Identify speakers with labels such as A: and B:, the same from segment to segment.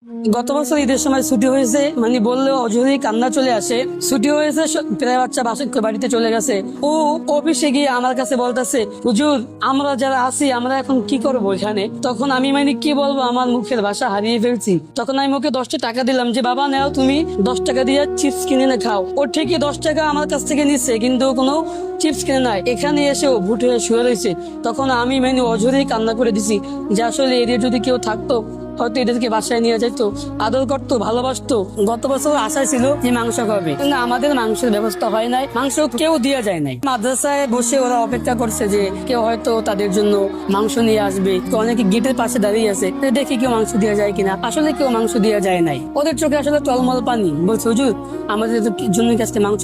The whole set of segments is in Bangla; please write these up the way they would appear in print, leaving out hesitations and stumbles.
A: গত বছর ঈদের সময় ছুটি হয়েছে, মানে বললেও অজরেই কান্না চলে আসে। ছুটি হয়েছে, প্রায় বাচ্চা বাড়িতে চলে গেছে। ও অফিসে গিয়ে আমার কাছে বলতেছে, হুজুর আমরা যারা আছি আমরা এখন কি করবো এখানে। তখন আমি মানে কি বলবো, আমার মুখের ভাষা হারিয়ে ফেলছি। তখন আমি ওকে 10টা টাকা দিলাম যে বাবা নাও, তুমি 10 টাকা দিয়ে চিপস কিনে না খাও। ও ঠিকই 10 টাকা আমার কাছ থেকে নিচ্ছে, কিন্তু কোনো চিপস কিনে নাই। এখানে এসে ও ভুট হয়ে শুয়ে রয়েছে। তখন আমি মানে অজরেই কান্না করে দিছি যে আসলে এদের যদি কেউ থাকতো হয়তো এদেরকে বাসায় নিয়ে যেত, আদর করতো, ভালোবাসতো। গত বছর আশায় ছিল যে মাংস খাবে, কিন্তু আমাদের মাংসের ব্যবস্থা হয় নাই, মাংস কেউ দিয়ে যায় নাই। মাদ্রাসায় বসে ওরা অপেক্ষা করছে যে কেউ হয়তো তাদের জন্য মাংস নিয়ে আসবে। তো অনেকে গেটের পাশে দাঁড়িয়ে আছে, দেখি কেউ মাংস দিয়ে যায় কিনা। আসলে কেউ মাংস দিয়ে যায় নাই। ওদের চোখে আসলে টলমল পানি। বলছে হুজুর আমাদের জন্য কাছে মাংস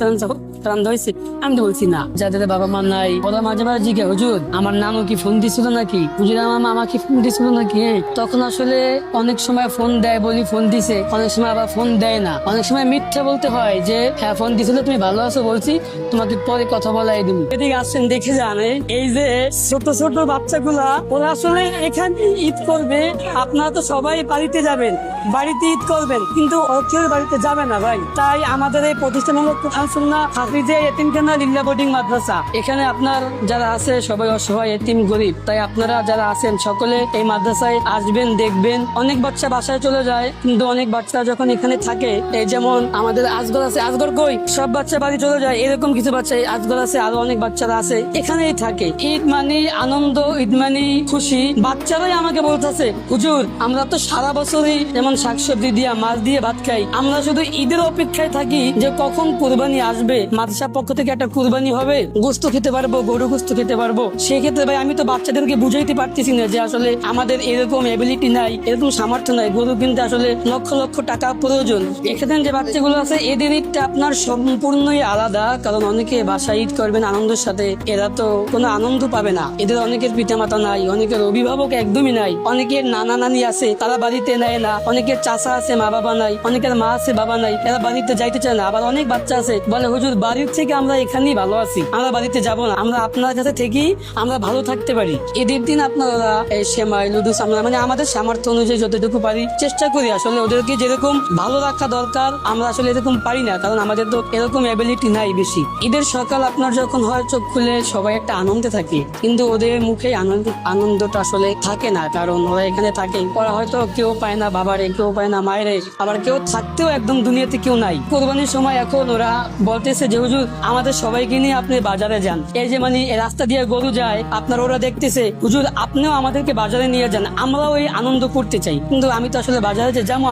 A: রান্না হয়েছে। আমি তো বলছি না, যাদের বাবা মা নাই ওরা মাঝে মাঝে জিজ্ঞাসা, হুজুর আমার নানু কি ফোন দিছিল নাকি, হুজুর আমার মামা কি ফোন দিছিল নাকি। তখন আসলে অনেক সময় ফোন দেয় বলি ফোন দিছে, অনেক সময় আবার ফোন দেয় না। অনেক সময় মিথ্যা বলতে হয় যে হ্যাঁ ফোন দিছিল, তুমি ভালো আছো বলছি, তোমাকে পরে কথা বলাই দিব। এদিকে আসছেন দেখে জানে, এই যে ছোট ছোট বাচ্চাগুলা ওরা আসলে এখানে ঈদ করবে। আপনারা তো সবাই বাড়িতে যাবেন, বাড়িতে ঈদ করবেন, কিন্তু ও কেউ বাড়িতে যাবে না ভাই। তাই আমাদের এই প্রতিষ্ঠান হলো সুন্নাহ হাফিজে এতিমখানা লিল্লা বোর্ডিং মাদ্রাসা। এখানে আপনার যারা আছে সবাই অসহায়, এতিম, গরিব। তাই আপনারা যারা আছেন সকলে এই মাদ্রাসায় আসবেন, দেখবেন। অনেক বাচ্চা বাসায় চলে যায়, কিন্তু অনেক বাচ্চা যখন এখানে থাকে, এই যেমন আমাদের আজগর আছে, আজগর কই, সব বাচ্চা বাড়ি চলে যায়, এরকম কিছু বাচ্চা আজগর আছে, আরো অনেক বাচ্চারা আছে এখানেই থাকে। ঈদ মানে আনন্দ, ঈদ মানে খুশি। বাচ্চারাই আমাকে বলতেছে, হুজুর আমরা তো সারা বছরই যেমন শাকসবজি দিয়া মাছ দিয়ে ভাত খাই, আমরা শুধু ঈদের অপেক্ষায় থাকি যে কখন কুরবানি আসবে, মাদ্রাসার পক্ষ থেকে একটা কুরবানি হবে, গোস্ত খেতে পারবো, গরু গোস্ত খেতে পারবো। সেক্ষেত্রে ভাই আমি তো বাচ্চাদেরকে বুঝাইতে পারতেছি না যে আসলে আমাদের এরকম এবিলিটি নাই, এরকম সামর্থ্য নাই, গরু কিনতে আসলে লক্ষ লক্ষ টাকা প্রয়োজন। এখানে যে বাচ্চাগুলো আছে এদের ঈদটা আপনার সম্পূর্ণই আলাদা। কারণ অনেকে বাসায় ঈদ করবেন আনন্দের সাথে, এরা তো কোনো আনন্দ পাবে না। এদের অনেকের পিতামাতা নাই, অনেকের অভিভাবক একদমই নাই, অনেকের নানা নানি আছে তারা বাড়িতে নেয় না, অনেকের চাচা আছে মা বাবা নাই, অনেকের মা আছে বাবা নাই, এরা বাড়িতে যাইতে চায় না। আবার অনেক বাচ্চা আছে বলে, হুজুর বাড়ির থেকে আমরা এখানেই ভালো আছি, আমরা বাড়িতে যাব না, আমরা আপনার কাছে থেকেই আমরা ভালো থাকতে পারি। ঈদের দিন আপনারা সেমাই লুডুস আমরা মানে আমাদের সামর্থ্য অনুযায়ী যতটুকু পারি চেষ্টা করি। আসলে ওদেরকে যেরকম ভালো রাখা দরকার আমরা আসলে এরকম পারি না, কারণ আমাদের তো এরকম এবিলিটি নাই বেশি। ঈদের সকাল আপনার যখন হয় চোখ খুলে সবাই একটা আনন্দে থাকে, কিন্তু ওদের মুখে আনন্দটা আসলে থাকে না, কারণ ওরা এখানে থাকে। ওরা হয়তো কেউ পায় না বাবারে, কেউ পায় না মায়েরে, আবার কেউ থাকতেও একদম দুনিয়াতে কেউ নাই। কোরবানির সময় এখন ওরা বলতেছে যে হুজুর আমাদের সবাইকে নিয়ে আপনি বাজারে যান। এই যে মানে রাস্তা দিয়ে গরু যায় আপনার, ওরা দেখতেছে হুজুর আপনিও আমাদেরকে বাজারে নিয়ে যান, আমরাও এই আনন্দ করতে চাই। কিন্তু আমি তো আসলে বাজারে যে যাবো